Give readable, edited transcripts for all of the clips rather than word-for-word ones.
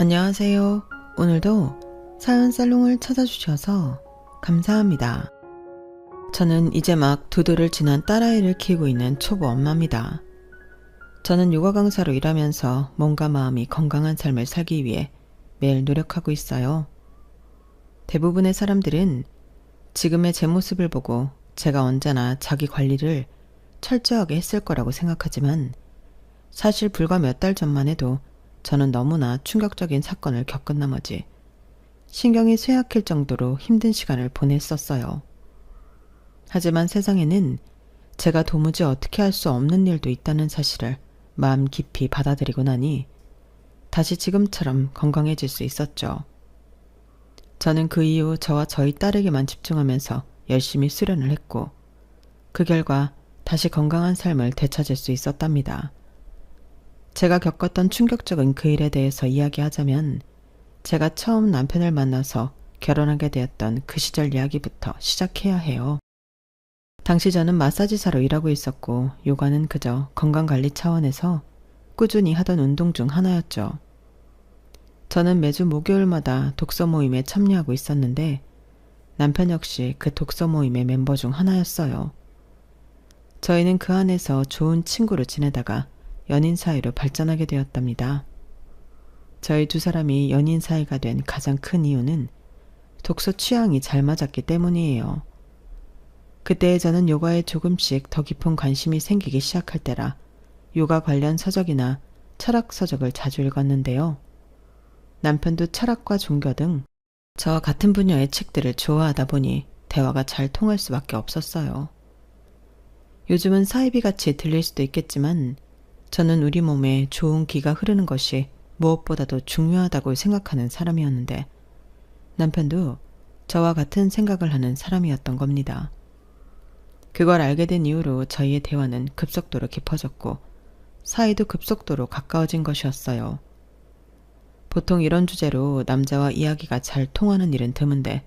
안녕하세요. 오늘도 사연 살롱을 찾아주셔서 감사합니다. 저는 이제 막 2돌을 지난 딸아이를 키우고 있는 초보 엄마입니다. 저는 요가 강사로 일하면서 몸과 마음이 건강한 삶을 살기 위해 매일 노력하고 있어요. 대부분의 사람들은 지금의 제 모습을 보고 제가 언제나 자기 관리를 철저하게 했을 거라고 생각하지만 사실 불과 몇 달 전만 해도 저는 너무나 충격적인 사건을 겪은 나머지 신경이 쇠약할 정도로 힘든 시간을 보냈었어요. 하지만 세상에는 제가 도무지 어떻게 할 수 없는 일도 있다는 사실을 마음 깊이 받아들이고 나니 다시 지금처럼 건강해질 수 있었죠. 저는 그 이후 저와 저희 딸에게만 집중하면서 열심히 수련을 했고 그 결과 다시 건강한 삶을 되찾을 수 있었답니다. 제가 겪었던 충격적인 그 일에 대해서 이야기하자면 제가 처음 남편을 만나서 결혼하게 되었던 그 시절 이야기부터 시작해야 해요. 당시 저는 마사지사로 일하고 있었고 요가는 그저 건강관리 차원에서 꾸준히 하던 운동 중 하나였죠. 저는 매주 목요일마다 독서 모임에 참여하고 있었는데 남편 역시 그 독서 모임의 멤버 중 하나였어요. 저희는 그 안에서 좋은 친구로 지내다가 연인 사이로 발전하게 되었답니다. 저희 두 사람이 연인 사이가 된 가장 큰 이유는 독서 취향이 잘 맞았기 때문이에요. 그때 저는 요가에 조금씩 더 깊은 관심이 생기기 시작할 때라 요가 관련 서적이나 철학 서적을 자주 읽었는데요. 남편도 철학과 종교 등 저와 같은 분야의 책들을 좋아하다 보니 대화가 잘 통할 수밖에 없었어요. 요즘은 사이비 같이 들릴 수도 있겠지만 저는 우리 몸에 좋은 기가 흐르는 것이 무엇보다도 중요하다고 생각하는 사람이었는데 남편도 저와 같은 생각을 하는 사람이었던 겁니다. 그걸 알게 된 이후로 저희의 대화는 급속도로 깊어졌고 사이도 급속도로 가까워진 것이었어요. 보통 이런 주제로 남자와 이야기가 잘 통하는 일은 드문데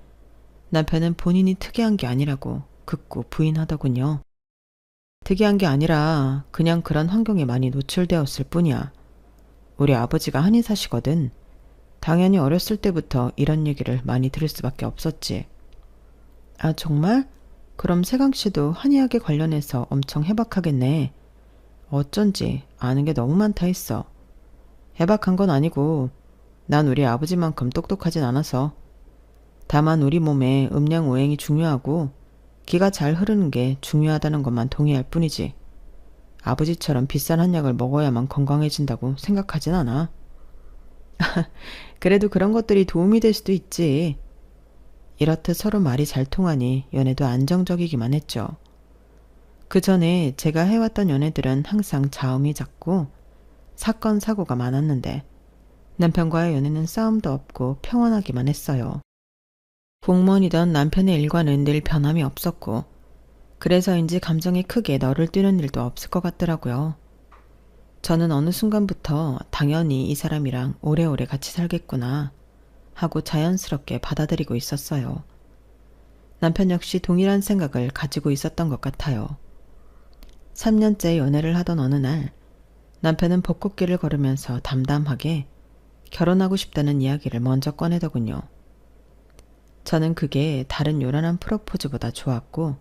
남편은 본인이 특이한 게 아니라고 극구 부인하더군요. 특이한 게 아니라 그냥 그런 환경에 많이 노출되었을 뿐이야. 우리 아버지가 한의사시거든. 당연히 어렸을 때부터 이런 얘기를 많이 들을 수밖에 없었지. 아, 정말? 그럼 세강씨도 한의학에 관련해서 엄청 해박하겠네. 어쩐지 아는 게 너무 많다 했어. 해박한 건 아니고 난 우리 아버지만큼 똑똑하진 않아서. 다만 우리 몸에 음양오행이 중요하고 기가 잘 흐르는 게 중요하다는 것만 동의할 뿐이지. 아버지처럼 비싼 한약을 먹어야만 건강해진다고 생각하진 않아. 그래도 그런 것들이 도움이 될 수도 있지. 이렇듯 서로 말이 잘 통하니 연애도 안정적이기만 했죠. 그 전에 제가 해왔던 연애들은 항상 자음이 잦고 사건 사고가 많았는데 남편과의 연애는 싸움도 없고 평온하기만 했어요. 공무원이던 남편의 일과는 늘 변함이 없었고 그래서인지 감정이 크게 너를 뛰는 일도 없을 것 같더라고요. 저는 어느 순간부터 당연히 이 사람이랑 오래오래 같이 살겠구나 하고 자연스럽게 받아들이고 있었어요. 남편 역시 동일한 생각을 가지고 있었던 것 같아요. 3년째 연애를 하던 어느 날 남편은 벚꽃길을 걸으면서 담담하게 결혼하고 싶다는 이야기를 먼저 꺼내더군요. 저는 그게 다른 요란한 프로포즈보다 좋았고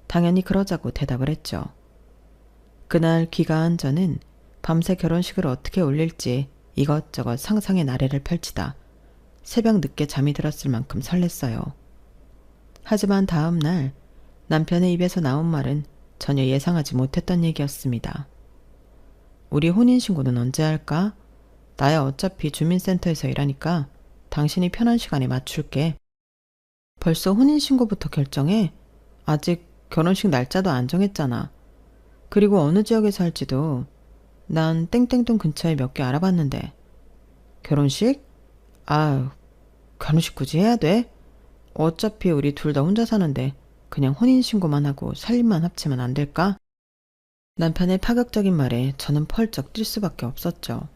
당연히 그러자고 대답을 했죠. 그날 귀가한 저는 밤새 결혼식을 어떻게 올릴지 이것저것 상상의 나래를 펼치다 새벽 늦게 잠이 들었을 만큼 설렜어요. 하지만 다음 날 남편의 입에서 나온 말은 전혀 예상하지 못했던 얘기였습니다. 우리 혼인신고는 언제 할까? 나야 어차피 주민센터에서 일하니까 당신이 편한 시간에 맞출게. 벌써 혼인신고부터 결정해? 아직 결혼식 날짜도 안 정했잖아. 그리고 어느 지역에서 할지도 난 땡땡동 근처에 몇 개 알아봤는데. 결혼식? 아유, 결혼식 굳이 해야 돼? 어차피 우리 둘 다 혼자 사는데 그냥 혼인신고만 하고 살림만 합치면 안 될까? 남편의 파격적인 말에 저는 펄쩍 뛸 수밖에 없었죠.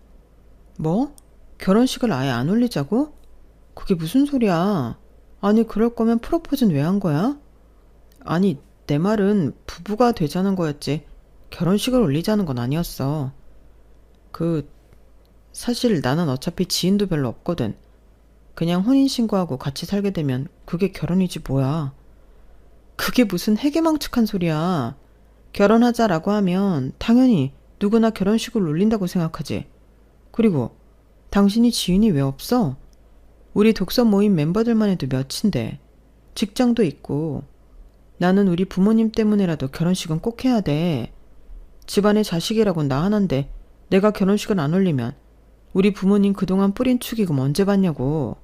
뭐? 결혼식을 아예 안 올리자고? 그게 무슨 소리야? 아니 그럴 거면 프로포즈는 왜 한 거야? 아니 내 말은 부부가 되자는 거였지 결혼식을 올리자는 건 아니었어. 사실 나는 어차피 지인도 별로 없거든. 그냥 혼인신고하고 같이 살게 되면 그게 결혼이지 뭐야. 그게 무슨 해괴망측한 소리야. 결혼하자라고 하면 당연히 누구나 결혼식을 올린다고 생각하지. 그리고 당신이 지인이 왜 없어? 우리 독서 모임 멤버들만 해도 몇인데. 직장도 있고. 나는 우리 부모님 때문에라도 결혼식은 꼭 해야 돼. 집안에 자식이라곤 나 하나인데 내가 결혼식을 안 올리면 우리 부모님 그동안 뿌린 축의금 언제 받냐고.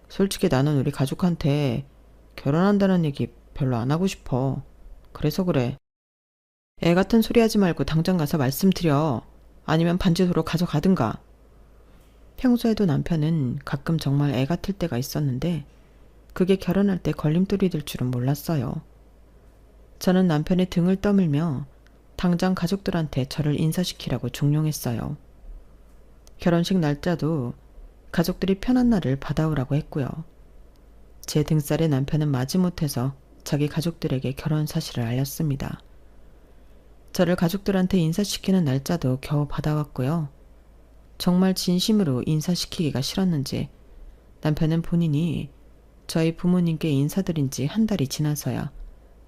솔직히 나는 우리 가족한테 결혼한다는 얘기 별로 안 하고 싶어. 그래서 그래. 애 같은 소리 하지 말고 당장 가서 말씀드려. 아니면 반지도로 가져가든가. 평소에도 남편은 가끔 정말 애 같을 때가 있었는데 그게 결혼할 때 걸림돌이 될 줄은 몰랐어요. 저는 남편의 등을 떠밀며 당장 가족들한테 저를 인사시키라고 종용했어요. 결혼식 날짜도 가족들이 편한 날을 받아오라고 했고요. 제 등살에 남편은 마지못해서 자기 가족들에게 결혼 사실을 알렸습니다. 저를 가족들한테 인사시키는 날짜도 겨우 받아왔고요. 정말 진심으로 인사시키기가 싫었는지 남편은 본인이 저희 부모님께 인사드린 지 한 달이 지나서야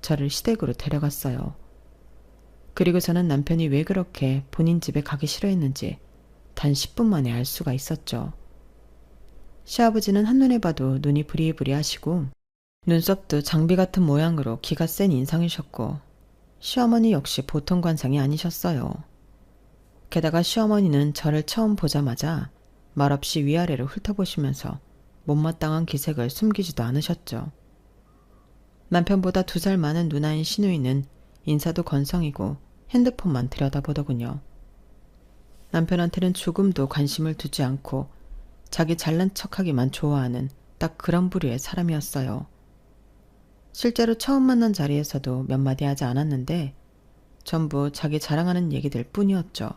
저를 시댁으로 데려갔어요. 그리고 저는 남편이 왜 그렇게 본인 집에 가기 싫어했는지 단 10분 만에 알 수가 있었죠. 시아버지는 한눈에 봐도 눈이 부리부리하시고 눈썹도 장비 같은 모양으로 기가 센 인상이셨고 시어머니 역시 보통 관상이 아니셨어요. 게다가 시어머니는 저를 처음 보자마자 말없이 위아래로 훑어보시면서 못마땅한 기색을 숨기지도 않으셨죠. 남편보다 2살 많은 누나인 시누이는 인사도 건성이고 핸드폰만 들여다보더군요. 남편한테는 조금도 관심을 두지 않고 자기 잘난 척하기만 좋아하는 딱 그런 부류의 사람이었어요. 실제로 처음 만난 자리에서도 몇 마디 하지 않았는데 전부 자기 자랑하는 얘기들 뿐이었죠.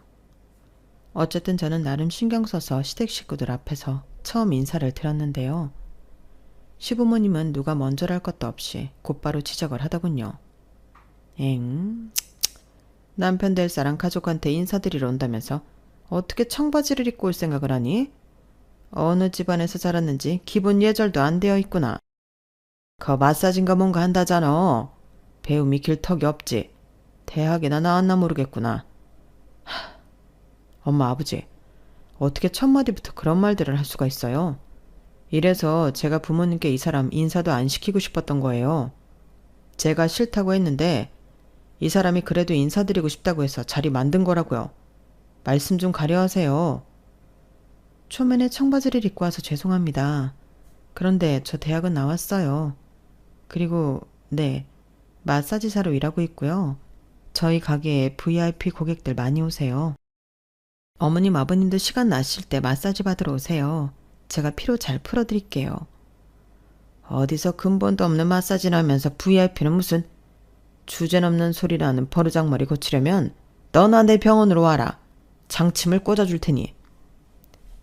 어쨌든 저는 나름 신경 써서 시댁 식구들 앞에서 처음 인사를 드렸는데요. 시부모님은 누가 먼저랄 것도 없이 곧바로 지적을 하더군요. 남편 될 사람 가족한테 인사드리러 온다면서 어떻게 청바지를 입고 올 생각을 하니? 어느 집안에서 자랐는지 기본 예절도 안 되어 있구나. 그 마사지인가 뭔가 한다잖아. 배움이 길 턱이 없지. 대학이나 나왔나 모르겠구나. 엄마 아버지, 어떻게 첫 마디부터 그런 말들을 할 수가 있어요? 이래서 제가 부모님께 이 사람 인사도 안 시키고 싶었던 거예요. 제가 싫다고 했는데 이 사람이 그래도 인사드리고 싶다고 해서 자리 만든 거라고요. 말씀 좀 가려하세요. 초면에 청바지를 입고 와서 죄송합니다. 그런데 저 대학은 나왔어요. 그리고 네, 마사지사로 일하고 있고요. 저희 가게에 VIP 고객들 많이 오세요. 어머님 아버님도 시간 나실 때 마사지 받으러 오세요. 제가 피로 잘 풀어드릴게요. 어디서 근본도 없는 마사지를 하면서 VIP는 무슨 주제넘는 소리라는 버르장머리 고치려면 너나 내 병원으로 와라. 장침을 꽂아줄 테니.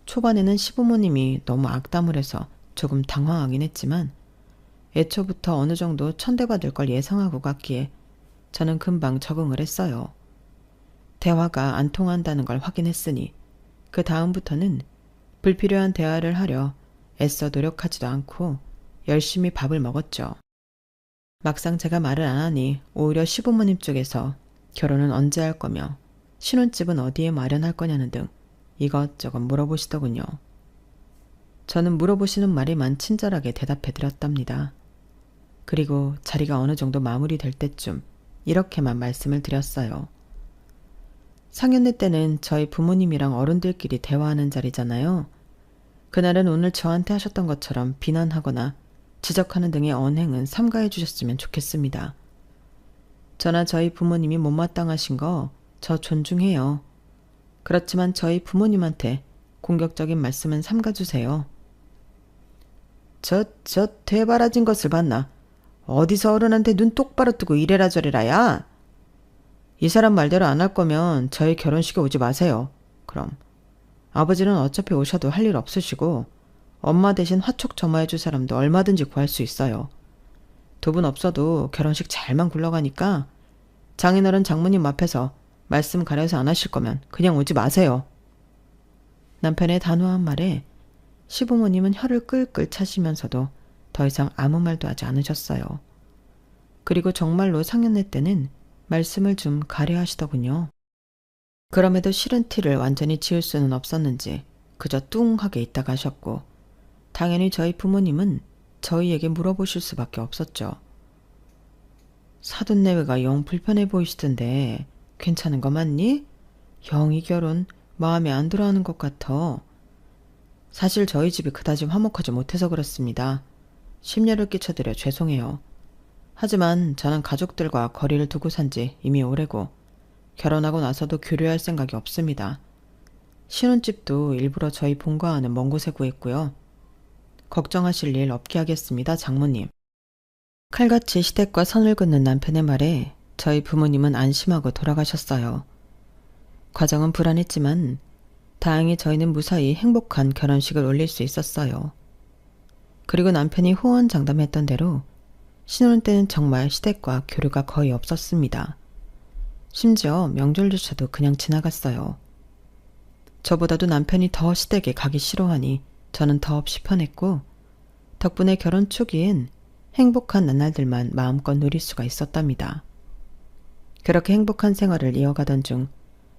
초반에는 시부모님이 너무 악담을 해서 조금 당황하긴 했지만 애초부터 어느 정도 천대받을 걸 예상하고 갔기에 저는 금방 적응을 했어요. 대화가 안 통한다는 걸 확인했으니 그 다음부터는 불필요한 대화를 하려 애써 노력하지도 않고 열심히 밥을 먹었죠. 막상 제가 말을 안 하니 오히려 시부모님 쪽에서 결혼은 언제 할 거며 신혼집은 어디에 마련할 거냐는 등 이것저것 물어보시더군요. 저는 물어보시는 말에만 친절하게 대답해 드렸답니다. 그리고 자리가 어느 정도 마무리될 때쯤 이렇게만 말씀을 드렸어요. 상견례 때는 저희 부모님이랑 어른들끼리 대화하는 자리잖아요. 그날은 오늘 저한테 하셨던 것처럼 비난하거나 지적하는 등의 언행은 삼가해 주셨으면 좋겠습니다. 저나 저희 부모님이 못마땅하신 거 저 존중해요. 그렇지만 저희 부모님한테 공격적인 말씀은 삼가주세요. 저 되바라진 것을 봤나? 어디서 어른한테 눈 똑바로 뜨고 이래라 저래라야? 이 사람 말대로 안 할 거면 저희 결혼식에 오지 마세요. 그럼 아버지는 어차피 오셔도 할 일 없으시고 엄마 대신 화촉 점화해줄 사람도 얼마든지 구할 수 있어요. 두 분 없어도 결혼식 잘만 굴러가니까 장인어른 장모님 앞에서 말씀 가려서 안 하실 거면 그냥 오지 마세요. 남편의 단호한 말에 시부모님은 혀를 끌끌 차시면서도 더 이상 아무 말도 하지 않으셨어요. 그리고 정말로 상견례 때는 말씀을 좀 가려 하시더군요. 그럼에도 싫은 티를 완전히 지울 수는 없었는지 그저 뚱하게 있다 가셨고, 당연히 저희 부모님은 저희에게 물어보실 수밖에 없었죠. 사돈내외가 영 불편해 보이시던데 괜찮은 거 맞니? 영 이 결혼 마음에 안 들어하는 것 같아. 사실 저희 집이 그다지 화목하지 못해서 그렇습니다. 심려를 끼쳐드려 죄송해요. 하지만 저는 가족들과 거리를 두고 산 지 이미 오래고 결혼하고 나서도 교류할 생각이 없습니다. 신혼집도 일부러 저희 본가와는 먼 곳에 구했고요. 걱정하실 일 없게 하겠습니다, 장모님. 칼같이 시댁과 선을 긋는 남편의 말에 저희 부모님은 안심하고 돌아가셨어요. 과정은 불안했지만 다행히 저희는 무사히 행복한 결혼식을 올릴 수 있었어요. 그리고 남편이 호언장담했던 대로 신혼 때는 정말 시댁과 교류가 거의 없었습니다. 심지어 명절조차도 그냥 지나갔어요. 저보다도 남편이 더 시댁에 가기 싫어하니 저는 더없이 편했고, 덕분에 결혼 초기엔 행복한 나날들만 마음껏 누릴 수가 있었답니다. 그렇게 행복한 생활을 이어가던 중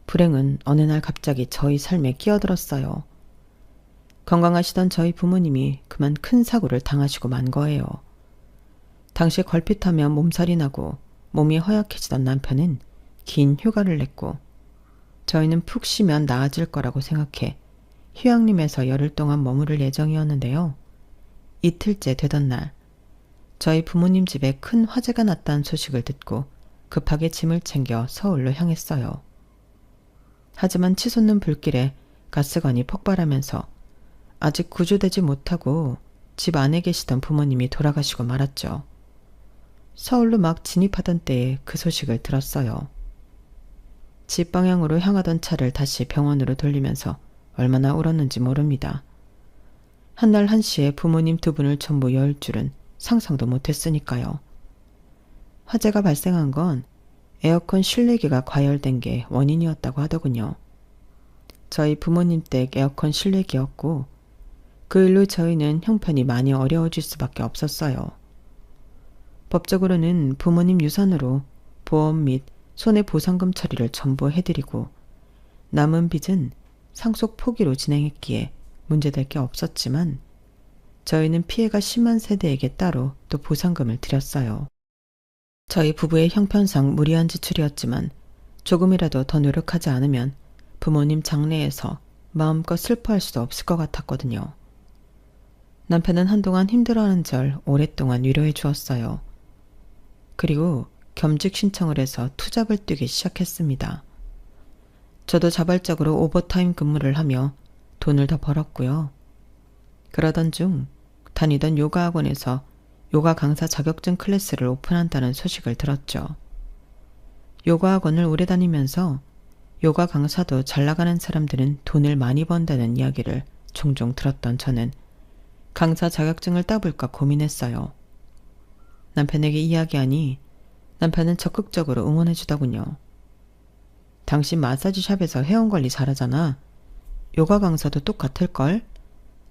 불행은 어느 날 갑자기 저희 삶에 끼어들었어요. 건강하시던 저희 부모님이 그만 큰 사고를 당하시고 만 거예요. 당시 걸핏하면 몸살이 나고 몸이 허약해지던 남편은 긴 휴가를 냈고, 저희는 푹 쉬면 나아질 거라고 생각해 휴양림에서 열흘 동안 머무를 예정이었는데요. 이틀째 되던 날, 저희 부모님 집에 큰 화재가 났다는 소식을 듣고 급하게 짐을 챙겨 서울로 향했어요. 하지만 치솟는 불길에 가스관이 폭발하면서 아직 구조되지 못하고 집 안에 계시던 부모님이 돌아가시고 말았죠. 서울로 막 진입하던 때에 그 소식을 들었어요. 집 방향으로 향하던 차를 다시 병원으로 돌리면서 얼마나 울었는지 모릅니다. 한날 한시에 부모님 두 분을 전부 열 줄은 상상도 못했으니까요. 화재가 발생한 건 에어컨 실내기가 과열된 게 원인이었다고 하더군요. 저희 부모님 댁 에어컨 실내기였고, 그 일로 저희는 형편이 많이 어려워질 수밖에 없었어요. 법적으로는 부모님 유산으로 보험 및 손해보상금 처리를 전부 해드리고, 남은 빚은 상속 포기로 진행했기에 문제될 게 없었지만, 저희는 피해가 심한 세대에게 따로 또 보상금을 드렸어요. 저희 부부의 형편상 무리한 지출이었지만 조금이라도 더 노력하지 않으면 부모님 장례에서 마음껏 슬퍼할 수도 없을 것 같았거든요. 남편은 한동안 힘들어하는 절 오랫동안 위로해 주었어요. 그리고 겸직 신청을 해서 투잡을 뛰기 시작했습니다. 저도 자발적으로 오버타임 근무를 하며 돈을 더 벌었고요. 그러던 중 다니던 요가 학원에서 요가 강사 자격증 클래스를 오픈한다는 소식을 들었죠. 요가 학원을 오래 다니면서 요가 강사도 잘 나가는 사람들은 돈을 많이 번다는 이야기를 종종 들었던 저는 강사 자격증을 따볼까 고민했어요. 남편에게 이야기하니 남편은 적극적으로 응원해 주더군요. 당신 마사지 샵에서 회원관리 잘하잖아. 요가 강사도 똑같을걸?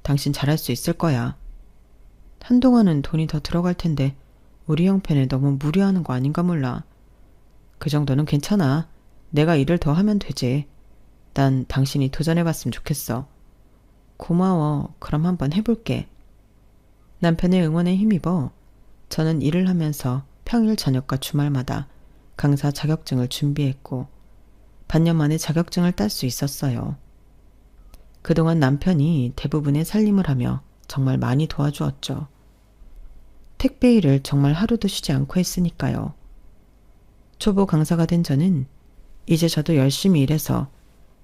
당신 잘할 수 있을 거야. 한동안은 돈이 더 들어갈 텐데 우리 형편에 너무 무리하는 거 아닌가 몰라. 그 정도는 괜찮아. 내가 일을 더 하면 되지. 난 당신이 도전해봤으면 좋겠어. 고마워. 그럼 한번 해볼게. 남편의 응원에 힘입어 저는 일을 하면서 평일 저녁과 주말마다 강사 자격증을 준비했고 반년 만에 자격증을 딸 수 있었어요. 그동안 남편이 대부분의 살림을 하며 정말 많이 도와주었죠. 택배 일을 정말 하루도 쉬지 않고 했으니까요. 초보 강사가 된 저는 이제 저도 열심히 일해서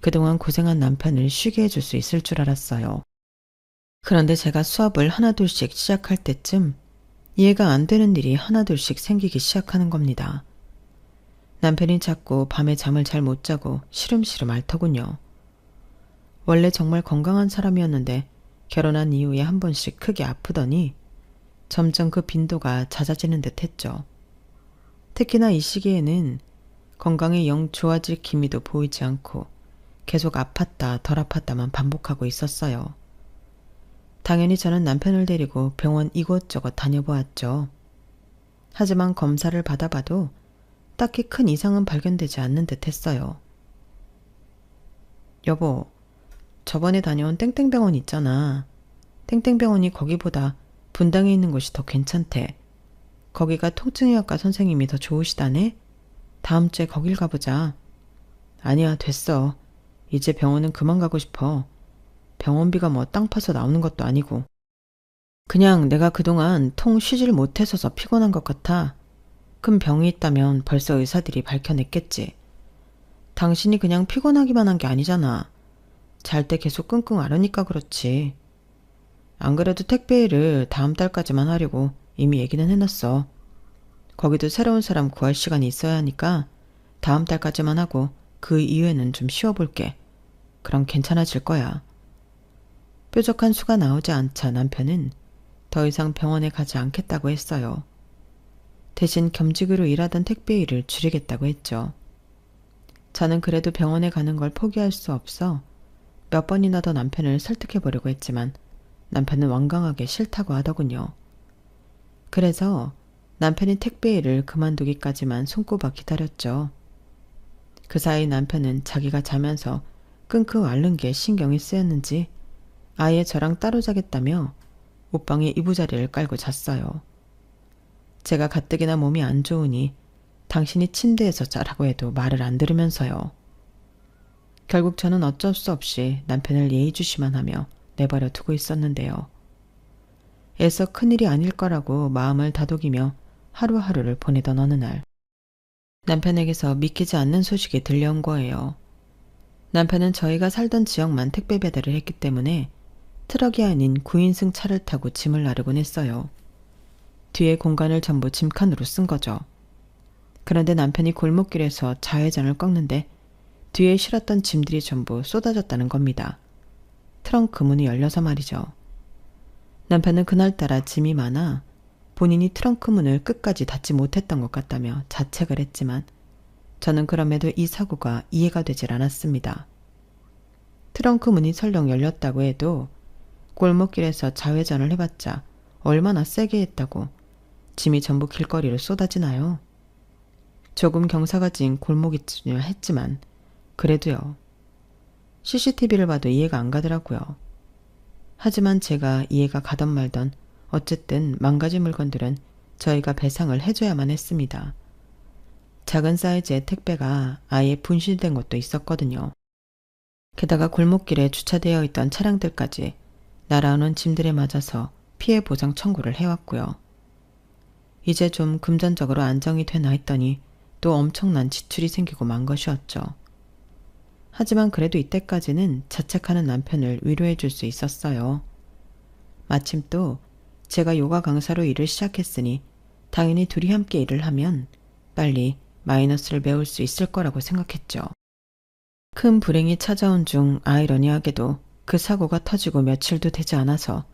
그동안 고생한 남편을 쉬게 해줄 수 있을 줄 알았어요. 그런데 제가 수업을 하나둘씩 시작할 때쯤 이해가 안 되는 일이 하나둘씩 생기기 시작하는 겁니다. 남편이 자꾸 밤에 잠을 잘 못 자고 시름시름 앓더군요. 원래 정말 건강한 사람이었는데 결혼한 이후에 한 번씩 크게 아프더니 점점 그 빈도가 잦아지는 듯 했죠. 특히나 이 시기에는 건강이 영 좋아질 기미도 보이지 않고 계속 아팠다 덜 아팠다만 반복하고 있었어요. 당연히 저는 남편을 데리고 병원 이곳저곳 다녀보았죠. 하지만 검사를 받아봐도 딱히 큰 이상은 발견되지 않는 듯 했어요. 여보, 저번에 다녀온 땡땡병원 있잖아. 땡땡병원이 거기보다 분당에 있는 곳이 더 괜찮대. 거기가 통증의학과 선생님이 더 좋으시다네? 다음 주에 거길 가보자. 아니야, 됐어. 이제 병원은 그만 가고 싶어. 병원비가 뭐 땅 파서 나오는 것도 아니고. 그냥 내가 그동안 통 쉬질 못해서서 피곤한 것 같아. 큰 병이 있다면 벌써 의사들이 밝혀냈겠지. 당신이 그냥 피곤하기만 한 게 아니잖아. 잘 때 계속 끙끙 앓으니까 그렇지. 안 그래도 택배일을 다음 달까지만 하려고 이미 얘기는 해놨어. 거기도 새로운 사람 구할 시간이 있어야 하니까 다음 달까지만 하고 그 이후에는 좀 쉬어볼게. 그럼 괜찮아질 거야. 뾰족한 수가 나오지 않자 남편은 더 이상 병원에 가지 않겠다고 했어요. 대신 겸직으로 일하던 택배 일을 줄이겠다고 했죠. 저는 그래도 병원에 가는 걸 포기할 수 없어 몇 번이나 더 남편을 설득해보려고 했지만 남편은 완강하게 싫다고 하더군요. 그래서 남편이 택배 일을 그만두기까지만 손꼽아 기다렸죠. 그 사이 남편은 자기가 자면서 끙끙 앓는 게 신경이 쓰였는지 아예 저랑 따로 자겠다며 옷방에 이부자리를 깔고 잤어요. 제가 가뜩이나 몸이 안 좋으니 당신이 침대에서 자라고 해도 말을 안 들으면서요. 결국 저는 어쩔 수 없이 남편을 예의주시만 하며 내버려 두고 있었는데요. 애써 큰일이 아닐 거라고 마음을 다독이며 하루하루를 보내던 어느 날 남편에게서 믿기지 않는 소식이 들려온 거예요. 남편은 저희가 살던 지역만 택배 배달을 했기 때문에 트럭이 아닌 9인승 차를 타고 짐을 나르곤 했어요. 뒤에 공간을 전부 짐칸으로 쓴 거죠. 그런데 남편이 골목길에서 좌회전을 꺾는데 뒤에 실었던 짐들이 전부 쏟아졌다는 겁니다. 트렁크 문이 열려서 말이죠. 남편은 그날따라 짐이 많아 본인이 트렁크 문을 끝까지 닫지 못했던 것 같다며 자책을 했지만 저는 그럼에도 이 사고가 이해가 되질 않았습니다. 트렁크 문이 설령 열렸다고 해도 골목길에서 좌회전을 해봤자 얼마나 세게 했다고 짐이 전부 길거리로 쏟아지나요? 조금 경사가 진 골목이쯤이야 했지만 그래도요. CCTV를 봐도 이해가 안 가더라고요. 하지만 제가 이해가 가던 말던 어쨌든 망가진 물건들은 저희가 배상을 해줘야만 했습니다. 작은 사이즈의 택배가 아예 분실된 것도 있었거든요. 게다가 골목길에 주차되어 있던 차량들까지 날아오는 짐들에 맞아서 피해 보상 청구를 해왔고요. 이제 좀 금전적으로 안정이 되나 했더니 또 엄청난 지출이 생기고 만 것이었죠. 하지만 그래도 이때까지는 자책하는 남편을 위로해 줄 수 있었어요. 마침 또 제가 요가 강사로 일을 시작했으니 당연히 둘이 함께 일을 하면 빨리 마이너스를 메울 수 있을 거라고 생각했죠. 큰 불행이 찾아온 중 아이러니하게도 그 사고가 터지고 며칠도 되지 않아서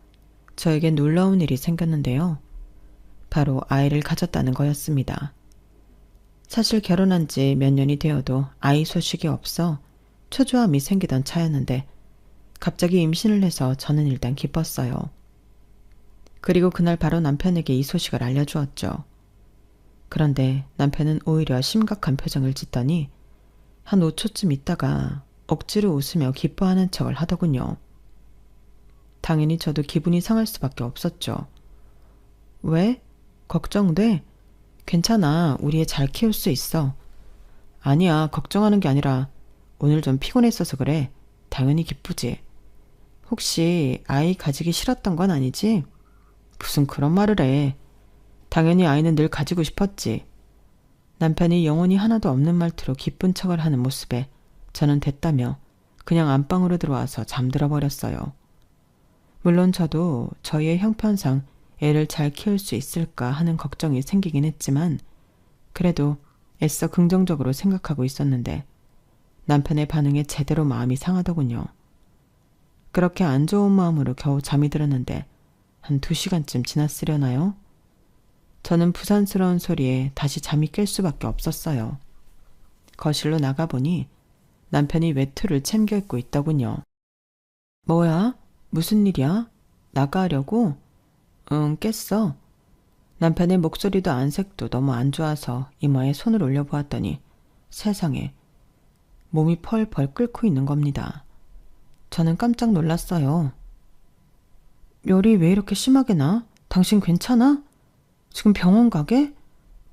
저에게 놀라운 일이 생겼는데요. 바로 아이를 가졌다는 거였습니다. 사실 결혼한 지 몇 년이 되어도 아이 소식이 없어 초조함이 생기던 차였는데 갑자기 임신을 해서 저는 일단 기뻤어요. 그리고 그날 바로 남편에게 이 소식을 알려주었죠. 그런데 남편은 오히려 심각한 표정을 짓더니 한 5초쯤 있다가 억지로 웃으며 기뻐하는 척을 하더군요. 당연히 저도 기분이 상할 수밖에 없었죠. 왜? 걱정돼? 괜찮아. 우리 애 잘 키울 수 있어. 아니야. 걱정하는 게 아니라 오늘 좀 피곤했어서 그래. 당연히 기쁘지. 혹시 아이 가지기 싫었던 건 아니지? 무슨 그런 말을 해. 당연히 아이는 늘 가지고 싶었지. 남편이 영혼이 하나도 없는 말투로 기쁜 척을 하는 모습에 저는 됐다며 그냥 안방으로 들어와서 잠들어 버렸어요. 물론 저도 저희의 형편상 애를 잘 키울 수 있을까 하는 걱정이 생기긴 했지만 그래도 애써 긍정적으로 생각하고 있었는데 남편의 반응에 제대로 마음이 상하더군요. 그렇게 안 좋은 마음으로 겨우 잠이 들었는데 한 2시간쯤 지났으려나요? 저는 부산스러운 소리에 다시 잠이 깰 수밖에 없었어요. 거실로 나가보니 남편이 외투를 챙겨 입고 있더군요. 뭐야? 무슨 일이야? 나가려고? 응, 깼어. 남편의 목소리도 안색도 너무 안 좋아서 이마에 손을 올려보았더니 세상에 몸이 펄펄 끓고 있는 겁니다. 저는 깜짝 놀랐어요. 열이 왜 이렇게 심하게 나? 당신 괜찮아? 지금 병원 가게?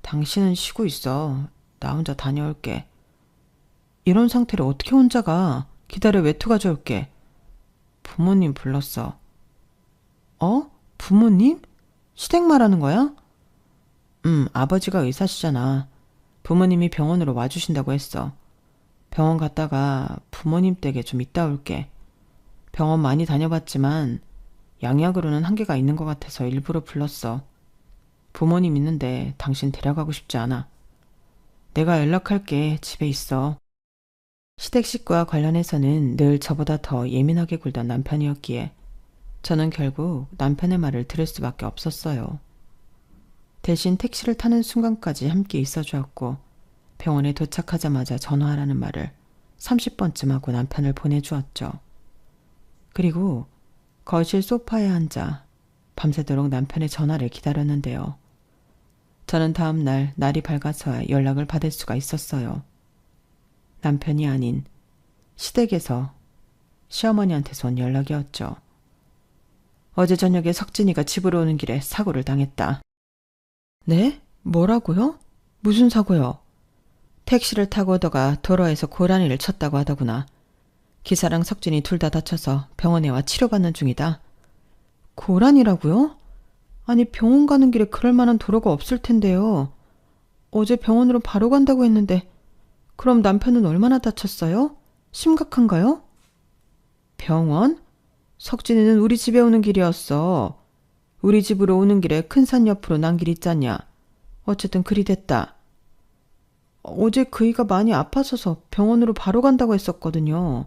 당신은 쉬고 있어. 나 혼자 다녀올게. 이런 상태로 어떻게 혼자 가? 기다려, 외투 가져올게. 부모님 불렀어. 어? 부모님? 시댁 말하는 거야? 아버지가 의사시잖아. 부모님이 병원으로 와주신다고 했어. 병원 갔다가 부모님 댁에 좀 있다 올게. 병원 많이 다녀봤지만 양약으로는 한계가 있는 것 같아서 일부러 불렀어. 부모님 있는데 당신 데려가고 싶지 않아. 내가 연락할게. 집에 있어. 시댁 식구와 관련해서는 늘 저보다 더 예민하게 굴던 남편이었기에 저는 결국 남편의 말을 들을 수밖에 없었어요. 대신 택시를 타는 순간까지 함께 있어주었고 병원에 도착하자마자 전화하라는 말을 30번쯤 하고 남편을 보내주었죠. 그리고 거실 소파에 앉아 밤새도록 남편의 전화를 기다렸는데요. 저는 다음 날 날이 밝아서야 연락을 받을 수가 있었어요. 남편이 아닌 시댁에서 시어머니한테서 온 연락이었죠. 어제 저녁에 석진이가 집으로 오는 길에 사고를 당했다. 네? 뭐라고요? 무슨 사고요? 택시를 타고 오다가 도로에서 고라니를 쳤다고 하더구나. 기사랑 석진이 둘 다 다쳐서 병원에 와 치료받는 중이다. 고라니라고요? 아니 병원 가는 길에 그럴 만한 도로가 없을 텐데요. 어제 병원으로 바로 간다고 했는데 그럼 남편은 얼마나 다쳤어요? 심각한가요? 병원? 석진이는 우리 집에 오는 길이었어. 우리 집으로 오는 길에 큰 산 옆으로 난 길 있잖냐. 어쨌든 그리 됐다. 어제 그이가 많이 아파서서 병원으로 바로 간다고 했었거든요.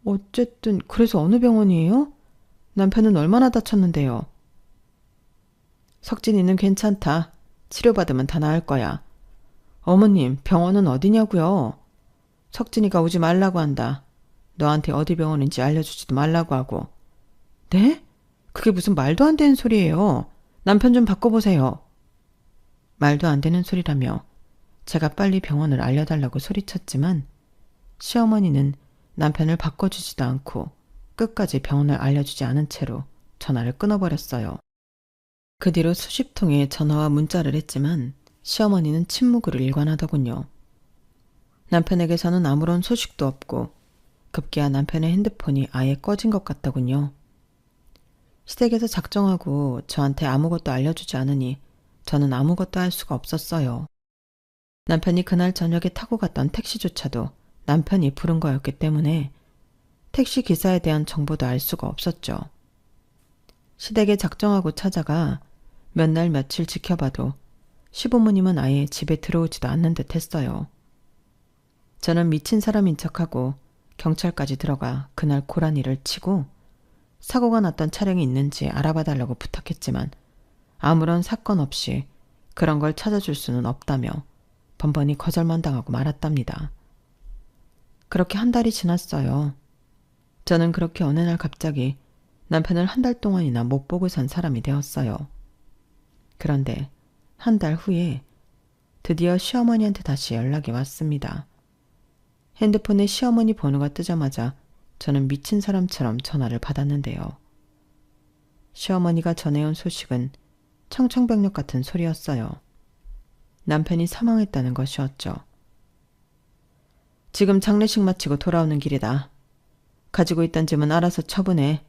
어쨌든 그래서 어느 병원이에요? 남편은 얼마나 다쳤는데요? 석진이는 괜찮다. 치료받으면 다 나을 거야. 어머님, 병원은 어디냐고요? 석진이가 오지 말라고 한다. 너한테 어디 병원인지 알려주지도 말라고 하고. 네? 그게 무슨 말도 안 되는 소리예요. 남편 좀 바꿔보세요. 말도 안 되는 소리라며 제가 빨리 병원을 알려달라고 소리쳤지만 시어머니는 남편을 바꿔주지도 않고 끝까지 병원을 알려주지 않은 채로 전화를 끊어버렸어요. 그 뒤로 수십 통의 전화와 문자를 했지만 시어머니는 침묵을 일관하더군요. 남편에게서는 아무런 소식도 없고 급기야 남편의 핸드폰이 아예 꺼진 것 같더군요. 시댁에서 작정하고 저한테 아무것도 알려주지 않으니 저는 아무것도 할 수가 없었어요. 남편이 그날 저녁에 타고 갔던 택시조차도 남편이 부른 거였기 때문에 택시 기사에 대한 정보도 알 수가 없었죠. 시댁에 작정하고 찾아가 몇 날 며칠 지켜봐도 시부모님은 아예 집에 들어오지도 않는 듯 했어요. 저는 미친 사람인 척하고 경찰까지 들어가 그날 고라니를 치고 사고가 났던 차량이 있는지 알아봐달라고 부탁했지만 아무런 사건 없이 그런 걸 찾아줄 수는 없다며 번번이 거절만 당하고 말았답니다. 그렇게 한 달이 지났어요. 저는 그렇게 어느 날 갑자기 남편을 한 달 동안이나 못 보고 산 사람이 되었어요. 그런데 한 달 후에 드디어 시어머니한테 다시 연락이 왔습니다. 핸드폰에 시어머니 번호가 뜨자마자 저는 미친 사람처럼 전화를 받았는데요. 시어머니가 전해온 소식은 청천벽력 같은 소리였어요. 남편이 사망했다는 것이었죠. 지금 장례식 마치고 돌아오는 길이다. 가지고 있던 짐은 알아서 처분해.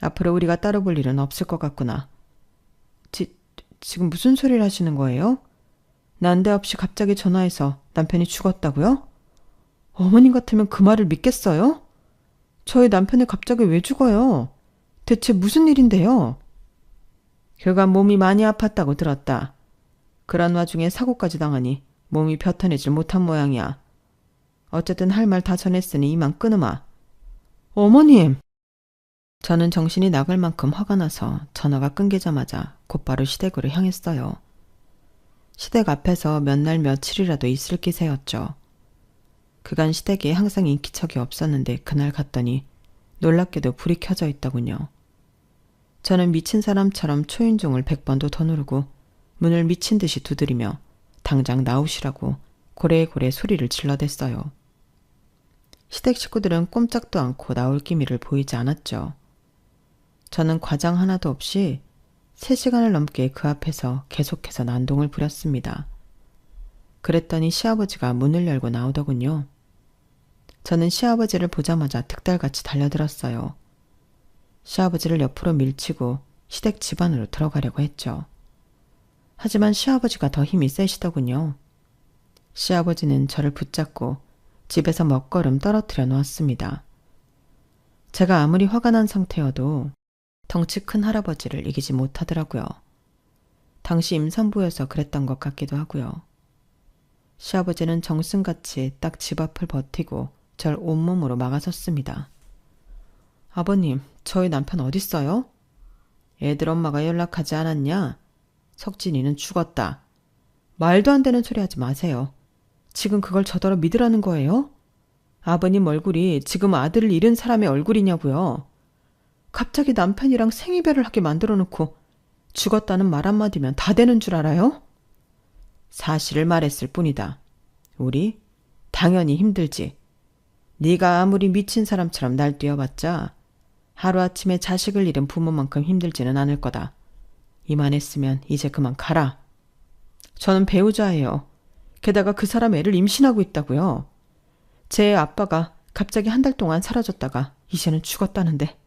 앞으로 우리가 따로 볼 일은 없을 것 같구나. 지금 무슨 소리를 하시는 거예요? 난데없이 갑자기 전화해서 남편이 죽었다고요? 어머님 같으면 그 말을 믿겠어요? 저희 남편이 갑자기 왜 죽어요? 대체 무슨 일인데요? 그간 몸이 많이 아팠다고 들었다. 그런 와중에 사고까지 당하니 몸이 벼터내질 못한 모양이야. 어쨌든 할 말 다 전했으니 이만 끊으마. 어머님! 저는 정신이 나갈 만큼 화가 나서 전화가 끊기자마자 곧바로 시댁으로 향했어요. 시댁 앞에서 몇 날 며칠이라도 있을 기세였죠. 그간 시댁에 항상 인기척이 없었는데 그날 갔더니 놀랍게도 불이 켜져 있더군요. 저는 미친 사람처럼 초인종을 100번도 더 누르고 문을 미친 듯이 두드리며 당장 나오시라고 고래고래 소리를 질러댔어요. 시댁 식구들은 꼼짝도 않고 나올 기미를 보이지 않았죠. 저는 과장 하나도 없이 3시간을 넘게 그 앞에서 계속해서 난동을 부렸습니다. 그랬더니 시아버지가 문을 열고 나오더군요. 저는 시아버지를 보자마자 득달같이 달려들었어요. 시아버지를 옆으로 밀치고 시댁 집 안으로 들어가려고 했죠. 하지만 시아버지가 더 힘이 세시더군요. 시아버지는 저를 붙잡고 집에서 먹거름 떨어뜨려 놓았습니다. 제가 아무리 화가 난 상태여도 덩치 큰 할아버지를 이기지 못하더라고요. 당시 임산부여서 그랬던 것 같기도 하고요. 시아버지는 정승같이 딱 집 앞을 버티고 절 온몸으로 막아섰습니다. 아버님, 저희 남편 어딨어요? 애들 엄마가 연락하지 않았냐? 석진이는 죽었다. 말도 안 되는 소리 하지 마세요. 지금 그걸 저더러 믿으라는 거예요? 아버님 얼굴이 지금 아들을 잃은 사람의 얼굴이냐고요. 갑자기 남편이랑 생이별을 하게 만들어 놓고 죽었다는 말 한마디면 다 되는 줄 알아요? 사실을 말했을 뿐이다. 우리 당연히 힘들지. 네가 아무리 미친 사람처럼 날뛰어봤자 하루아침에 자식을 잃은 부모만큼 힘들지는 않을 거다. 이만했으면 이제 그만 가라. 저는 배우자예요. 게다가 그 사람 애를 임신하고 있다고요. 제 아빠가 갑자기 한 달 동안 사라졌다가 이제는 죽었다는데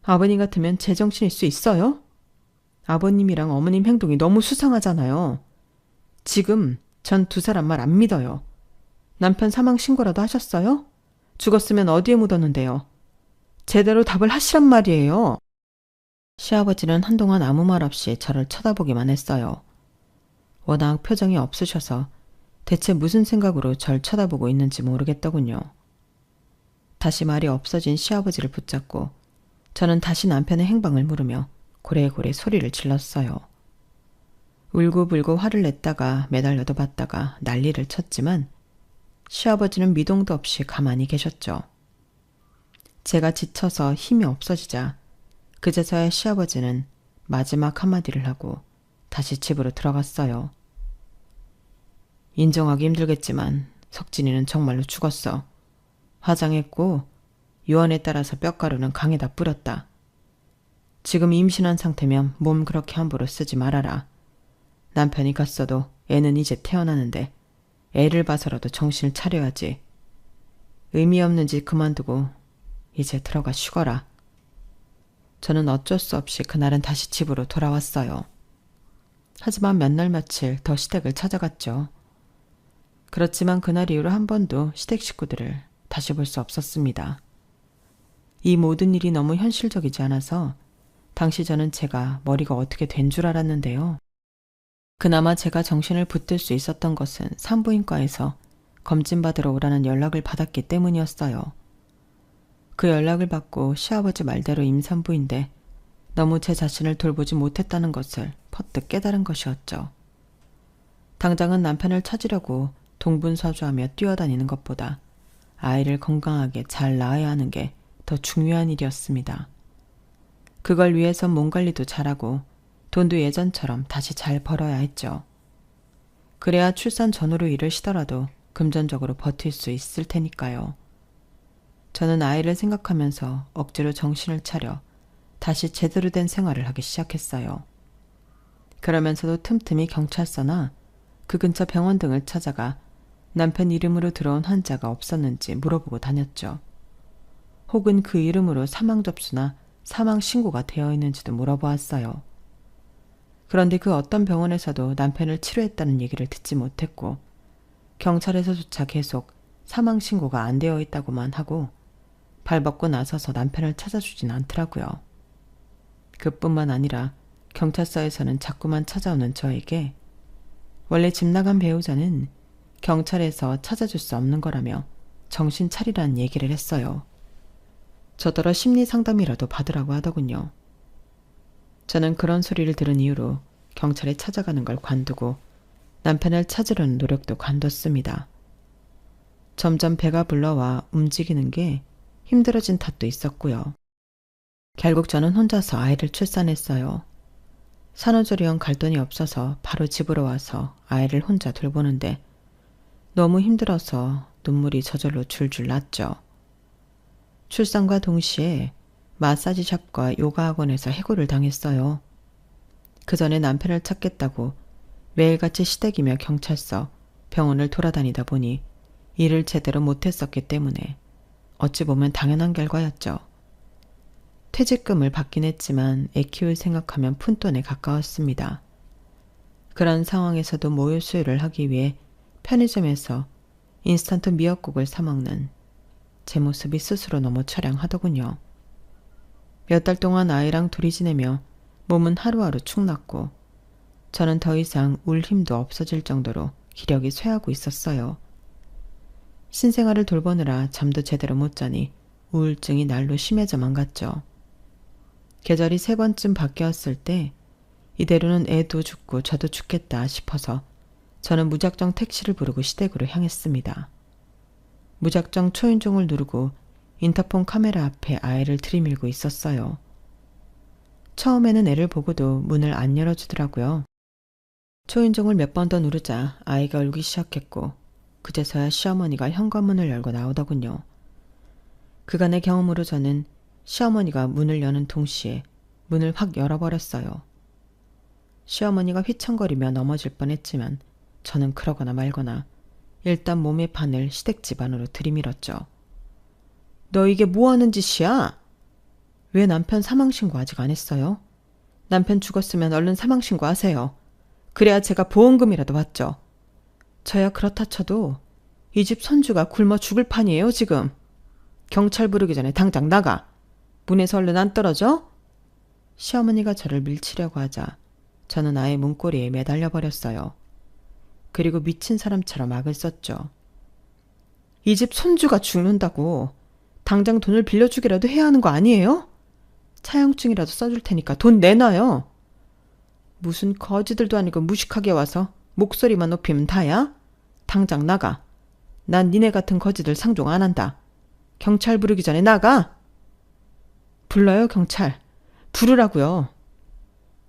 아버님 같으면 제정신일 수 있어요? 아버님이랑 어머님 행동이 너무 수상하잖아요. 지금 전 두 사람 말 안 믿어요. 남편 사망 신고라도 하셨어요? 죽었으면 어디에 묻었는데요? 제대로 답을 하시란 말이에요. 시아버지는 한동안 아무 말 없이 저를 쳐다보기만 했어요. 워낙 표정이 없으셔서 대체 무슨 생각으로 절 쳐다보고 있는지 모르겠더군요. 다시 말이 없어진 시아버지를 붙잡고 저는 다시 남편의 행방을 물으며 고래고래 소리를 질렀어요. 울고불고 화를 냈다가 매달려도 봤다가 난리를 쳤지만 시아버지는 미동도 없이 가만히 계셨죠. 제가 지쳐서 힘이 없어지자 그제서야 시아버지는 마지막 한마디를 하고 다시 집으로 들어갔어요. 인정하기 힘들겠지만 석진이는 정말로 죽었어. 화장했고 유언에 따라서 뼈가루는 강에다 뿌렸다. 지금 임신한 상태면 몸 그렇게 함부로 쓰지 말아라. 남편이 갔어도 애는 이제 태어나는데 애를 봐서라도 정신을 차려야지. 의미 없는 짓 그만두고 이제 들어가 쉬거라. 저는 어쩔 수 없이 그날은 다시 집으로 돌아왔어요. 하지만 몇 날 며칠 더 시댁을 찾아갔죠. 그렇지만 그날 이후로 한 번도 시댁 식구들을 다시 볼 수 없었습니다. 이 모든 일이 너무 현실적이지 않아서 당시 저는 제가 머리가 어떻게 된 줄 알았는데요. 그나마 제가 정신을 붙들 수 있었던 것은 산부인과에서 검진받으러 오라는 연락을 받았기 때문이었어요. 그 연락을 받고 시아버지 말대로 임산부인데 너무 제 자신을 돌보지 못했다는 것을 퍼뜩 깨달은 것이었죠. 당장은 남편을 찾으려고 동분서주하며 뛰어다니는 것보다 아이를 건강하게 잘 낳아야 하는 게 더 중요한 일이었습니다. 그걸 위해선 몸 관리도 잘하고 돈도 예전처럼 다시 잘 벌어야 했죠. 그래야 출산 전후로 일을 쉬더라도 금전적으로 버틸 수 있을 테니까요. 저는 아이를 생각하면서 억지로 정신을 차려 다시 제대로 된 생활을 하기 시작했어요. 그러면서도 틈틈이 경찰서나 그 근처 병원 등을 찾아가 남편 이름으로 들어온 환자가 없었는지 물어보고 다녔죠. 혹은 그 이름으로 사망 접수나 사망 신고가 되어 있는지도 물어보았어요. 그런데 그 어떤 병원에서도 남편을 치료했다는 얘기를 듣지 못했고 경찰에서조차 계속 사망 신고가 안 되어 있다고만 하고 발벗고 나서서 남편을 찾아주진 않더라고요. 그뿐만 아니라 경찰서에서는 자꾸만 찾아오는 저에게 원래 집 나간 배우자는 경찰에서 찾아줄 수 없는 거라며 정신 차리라는 얘기를 했어요. 저더러 심리 상담이라도 받으라고 하더군요. 저는 그런 소리를 들은 이후로 경찰에 찾아가는 걸 관두고 남편을 찾으려는 노력도 관뒀습니다. 점점 배가 불러와 움직이는 게 힘들어진 탓도 있었고요. 결국 저는 혼자서 아이를 출산했어요. 산후조리원 갈 돈이 없어서 바로 집으로 와서 아이를 혼자 돌보는데 너무 힘들어서 눈물이 저절로 줄줄 났죠. 출산과 동시에 마사지샵과 요가 학원에서 해고를 당했어요. 그 전에 남편을 찾겠다고 매일같이 시댁이며 경찰서, 병원을 돌아다니다 보니 일을 제대로 못했었기 때문에 어찌 보면 당연한 결과였죠. 퇴직금을 받긴 했지만 애 키울 생각하면 푼돈에 가까웠습니다. 그런 상황에서도 모유 수유를 하기 위해 편의점에서 인스턴트 미역국을 사 먹는 제 모습이 스스로 너무 처량하더군요. 몇 달 동안 아이랑 둘이 지내며 몸은 하루하루 축났고 저는 더 이상 울 힘도 없어질 정도로 기력이 쇠하고 있었어요. 신생아를 돌보느라 잠도 제대로 못 자니 우울증이 날로 심해져만 갔죠. 계절이 3번쯤 바뀌었을 때 이대로는 애도 죽고 저도 죽겠다 싶어서 저는 무작정 택시를 부르고 시댁으로 향했습니다. 무작정 초인종을 누르고 인터폰 카메라 앞에 아이를 들이밀고 있었어요. 처음에는 애를 보고도 문을 안 열어주더라고요. 초인종을 몇 번 더 누르자 아이가 울기 시작했고 그제서야 시어머니가 현관문을 열고 나오더군요. 그간의 경험으로 저는 시어머니가 문을 여는 동시에 문을 확 열어버렸어요. 시어머니가 휘청거리며 넘어질 뻔했지만 저는 그러거나 말거나 일단 몸의 판을 시댁집 안으로 들이밀었죠. 너 이게 뭐하는 짓이야? 왜 남편 사망신고 아직 안 했어요? 남편 죽었으면 얼른 사망신고 하세요. 그래야 제가 보험금이라도 받죠. 저야 그렇다 쳐도 이 집 손주가 굶어 죽을 판이에요 지금. 경찰 부르기 전에 당장 나가. 문에서 얼른 안 떨어져? 시어머니가 저를 밀치려고 하자 저는 아예 문고리에 매달려 버렸어요. 그리고 미친 사람처럼 악을 썼죠. 이 집 손주가 죽는다고 당장 돈을 빌려주기라도 해야 하는 거 아니에요? 차용증이라도 써줄 테니까 돈 내놔요. 무슨 거지들도 아니고 무식하게 와서 목소리만 높이면 다야? 당장 나가. 난 니네 같은 거지들 상종 안 한다. 경찰 부르기 전에 나가. 불러요 경찰. 부르라고요.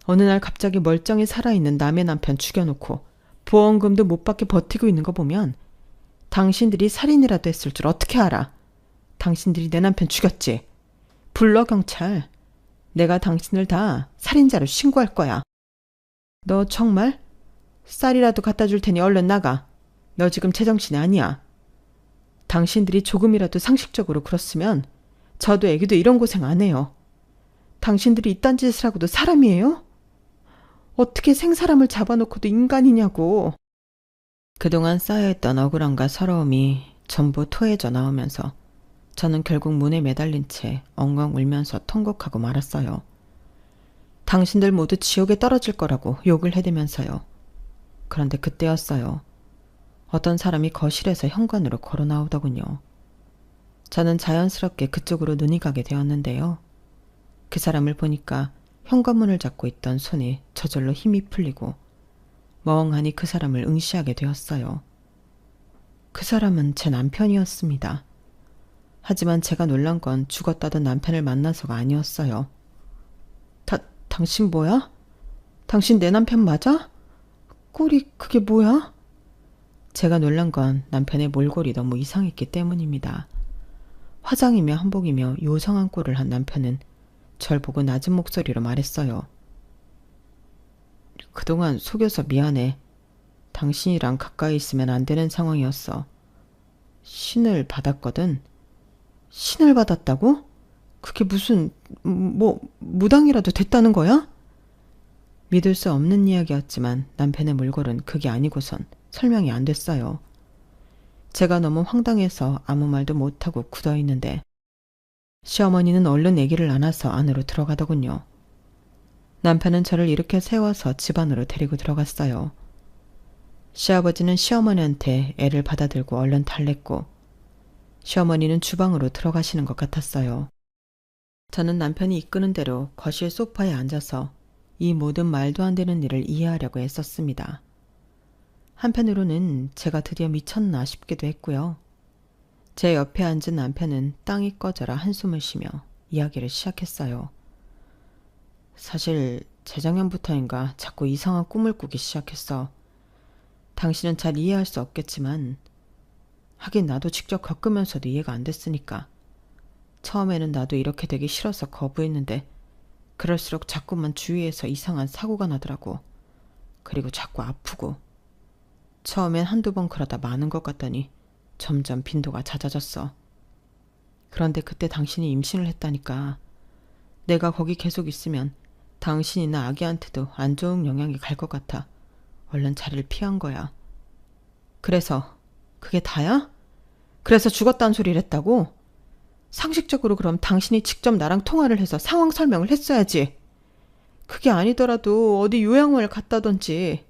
어느 날 갑자기 멀쩡히 살아있는 남의 남편 죽여놓고 보험금도 못 받게 버티고 있는 거 보면 당신들이 살인이라도 했을 줄 어떻게 알아? 당신들이 내 남편 죽였지. 불러 경찰. 내가 당신을 다 살인자로 신고할 거야. 너 정말? 쌀이라도 갖다 줄 테니 얼른 나가. 너 지금 제정신이 아니야. 당신들이 조금이라도 상식적으로 그렇으면 저도 애기도 이런 고생 안 해요. 당신들이 이딴 짓을 하고도 사람이에요? 어떻게 생사람을 잡아놓고도 인간이냐고. 그동안 쌓여있던 억울함과 서러움이 전부 토해져 나오면서 저는 결국 문에 매달린 채 엉엉 울면서 통곡하고 말았어요. 당신들 모두 지옥에 떨어질 거라고 욕을 해대면서요. 그런데 그때였어요. 어떤 사람이 거실에서 현관으로 걸어 나오더군요. 저는 자연스럽게 그쪽으로 눈이 가게 되었는데요. 그 사람을 보니까 현관문을 잡고 있던 손이 저절로 힘이 풀리고 멍하니 그 사람을 응시하게 되었어요. 그 사람은 제 남편이었습니다. 하지만 제가 놀란 건 죽었다던 남편을 만나서가 아니었어요. 당신 뭐야? 당신 내 남편 맞아? 꼴이 그게 뭐야? 제가 놀란 건 남편의 몰골이 너무 이상했기 때문입니다. 화장이며 한복이며 요상한 꼴을 한 남편은 절 보고 낮은 목소리로 말했어요. 그동안 속여서 미안해. 당신이랑 가까이 있으면 안 되는 상황이었어. 신을 받았거든. 신을 받았다고? 그게 무슨 무당이라도 됐다는 거야? 믿을 수 없는 이야기였지만 남편의 몰골은 그게 아니고선 설명이 안 됐어요. 제가 너무 황당해서 아무 말도 못하고 굳어있는데 시어머니는 얼른 아기를 안아서 안으로 들어가더군요. 남편은 저를 이렇게 세워서 집 안으로 데리고 들어갔어요. 시아버지는 시어머니한테 애를 받아들고 얼른 달랬고 시어머니는 주방으로 들어가시는 것 같았어요. 저는 남편이 이끄는 대로 거실 소파에 앉아서 이 모든 말도 안 되는 일을 이해하려고 애썼습니다. 한편으로는 제가 드디어 미쳤나 싶기도 했고요. 제 옆에 앉은 남편은 땅이 꺼져라 한숨을 쉬며 이야기를 시작했어요. 사실 재작년부터인가 자꾸 이상한 꿈을 꾸기 시작했어. 당신은 잘 이해할 수 없겠지만 하긴 나도 직접 겪으면서도 이해가 안 됐으니까. 처음에는 나도 이렇게 되기 싫어서 거부했는데 그럴수록 자꾸만 주위에서 이상한 사고가 나더라고. 그리고 자꾸 아프고. 처음엔 한두 번 그러다 마는 것 같더니 점점 빈도가 잦아졌어. 그런데 그때 당신이 임신을 했다니까. 내가 거기 계속 있으면 당신이나 아기한테도 안 좋은 영향이 갈 것 같아 얼른 자리를 피한 거야. 그래서 그게 다야? 그래서 죽었다는 소리를 했다고? 상식적으로 그럼 당신이 직접 나랑 통화를 해서 상황 설명을 했어야지. 그게 아니더라도 어디 요양원을 갔다던지.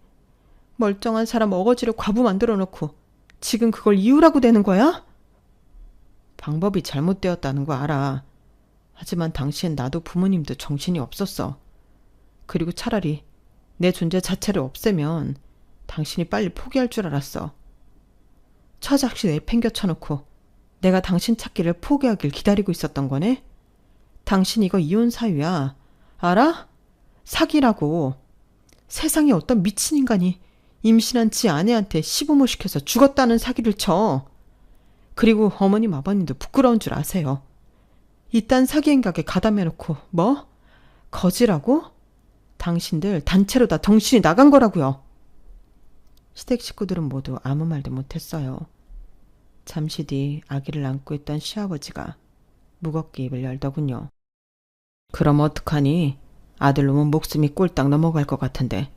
멀쩡한 사람 어거지로 과부 만들어 놓고 지금 그걸 이유라고 되는 거야? 방법이 잘못되었다는 거 알아. 하지만 당시엔 나도 부모님도 정신이 없었어. 그리고 차라리 내 존재 자체를 없애면 당신이 빨리 포기할 줄 알았어. 처작시 내팽겨쳐놓고 내가 당신 찾기를 포기하길 기다리고 있었던 거네? 당신 이거 이혼 사유야. 알아? 사기라고. 세상에 어떤 미친 인간이 임신한 지 아내한테 시부모 시켜서 죽었다는 사기를 쳐. 그리고 어머님 아버님도 부끄러운 줄 아세요. 이딴 사기 행각에 가담해놓고 뭐? 거지라고? 당신들 단체로 다 정신이 나간 거라고요. 시댁 식구들은 모두 아무 말도 못했어요. 잠시 뒤 아기를 안고 있던 시아버지가 무겁게 입을 열더군요. 그럼 어떡하니? 아들놈은 목숨이 꼴딱 넘어갈 것 같은데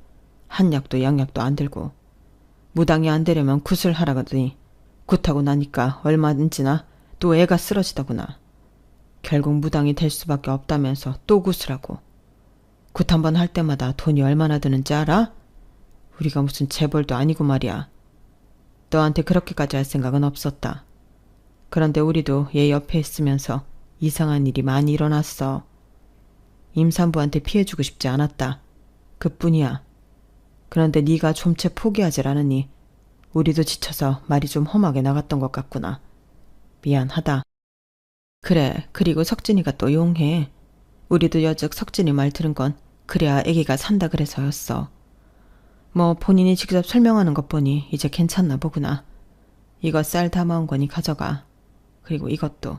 한약도 양약도 안 들고 무당이 안 되려면 굿을 하라더니 굿하고 나니까 얼마든지나 또 애가 쓰러지더구나. 결국 무당이 될 수밖에 없다면서 또 굿을 하고 굿 한 번 할 때마다 돈이 얼마나 드는지 알아? 우리가 무슨 재벌도 아니고 말이야. 너한테 그렇게까지 할 생각은 없었다. 그런데 우리도 얘 옆에 있으면서 이상한 일이 많이 일어났어. 임산부한테 피해주고 싶지 않았다. 그뿐이야. 그런데 네가 좀채 포기하질 않으니 우리도 지쳐서 말이 좀 험하게 나갔던 것 같구나. 미안하다. 그래, 그리고 석진이가 또 용해. 우리도 여즉 석진이 말 들은 건 그래야 아기가 산다 그래서였어. 뭐 본인이 직접 설명하는 것 보니 이제 괜찮나 보구나. 이거 쌀 담아온 거니 가져가. 그리고 이것도.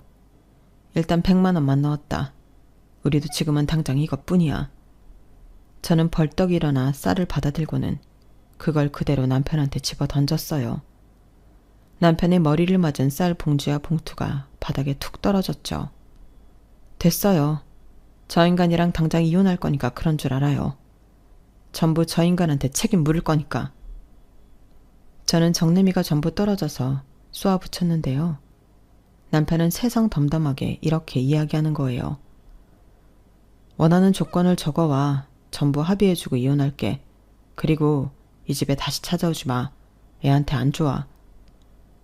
일단 100만 원만 넣었다. 우리도 지금은 당장 이것뿐이야. 저는 벌떡 일어나 쌀을 받아들고는 그걸 그대로 남편한테 집어 던졌어요. 남편의 머리를 맞은 쌀 봉지와 봉투가 바닥에 툭 떨어졌죠. 됐어요. 저 인간이랑 당장 이혼할 거니까 그런 줄 알아요. 전부 저 인간한테 책임 물을 거니까. 저는 정내미가 전부 떨어져서 쏘아붙였는데요. 남편은 세상 덤덤하게 이렇게 이야기하는 거예요. 원하는 조건을 적어와. 전부 합의해주고 이혼할게. 그리고 이 집에 다시 찾아오지 마. 애한테 안 좋아.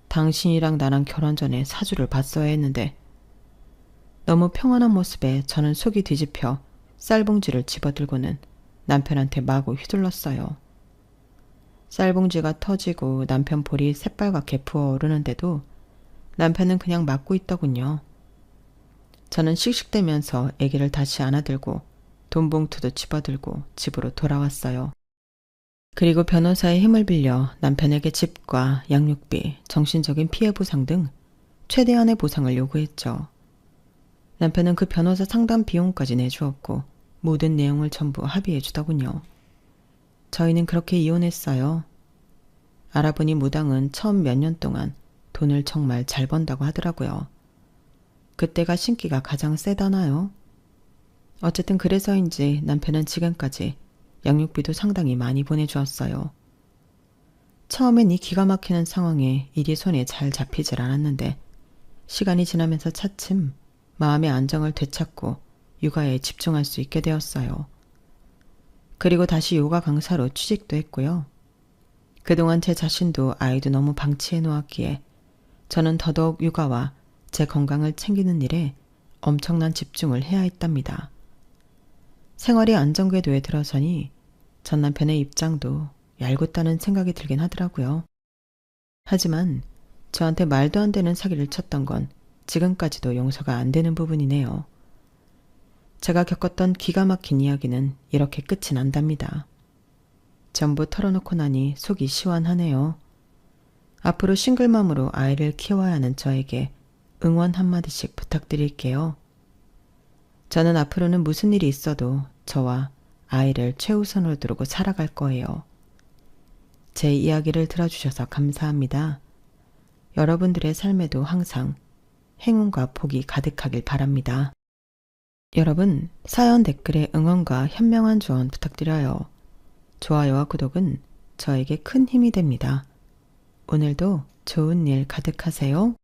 당신이랑 나랑 결혼 전에 사주를 봤어야 했는데. 너무 평안한 모습에 저는 속이 뒤집혀 쌀봉지를 집어들고는 남편한테 마구 휘둘렀어요. 쌀봉지가 터지고 남편 볼이 새빨갛게 부어오르는데도 남편은 그냥 맞고 있더군요. 저는 씩씩대면서 아기를 다시 안아들고 돈봉투도 집어들고 집으로 돌아왔어요. 그리고 변호사의 힘을 빌려 남편에게 집과 양육비, 정신적인 피해 보상 등 최대한의 보상을 요구했죠. 남편은 그 변호사 상담 비용까지 내주었고 모든 내용을 전부 합의해 주더군요. 저희는 그렇게 이혼했어요. 알아보니 무당은 처음 몇 년 동안 돈을 정말 잘 번다고 하더라고요. 그때가 신기가 가장 세다나요? 어쨌든 그래서인지 남편은 지금까지 양육비도 상당히 많이 보내주었어요. 처음엔 이 기가 막히는 상황에 일이 손에 잘 잡히질 않았는데 시간이 지나면서 차츰 마음의 안정을 되찾고 육아에 집중할 수 있게 되었어요. 그리고 다시 요가 강사로 취직도 했고요. 그동안 제 자신도 아이도 너무 방치해 놓았기에 저는 더더욱 육아와 제 건강을 챙기는 일에 엄청난 집중을 해야 했답니다. 생활이 안정궤도에 들어서니 전 남편의 입장도 얄궂다는 생각이 들긴 하더라고요. 하지만 저한테 말도 안 되는 사기를 쳤던 건 지금까지도 용서가 안 되는 부분이네요. 제가 겪었던 기가 막힌 이야기는 이렇게 끝이 난답니다. 전부 털어놓고 나니 속이 시원하네요. 앞으로 싱글맘으로 아이를 키워야 하는 저에게 응원 한마디씩 부탁드릴게요. 저는 앞으로는 무슨 일이 있어도 저와 아이를 최우선으로 두고 살아갈 거예요. 제 이야기를 들어주셔서 감사합니다. 여러분들의 삶에도 항상 행운과 복이 가득하길 바랍니다. 여러분, 사연 댓글에 응원과 현명한 조언 부탁드려요. 좋아요와 구독은 저에게 큰 힘이 됩니다. 오늘도 좋은 일 가득하세요.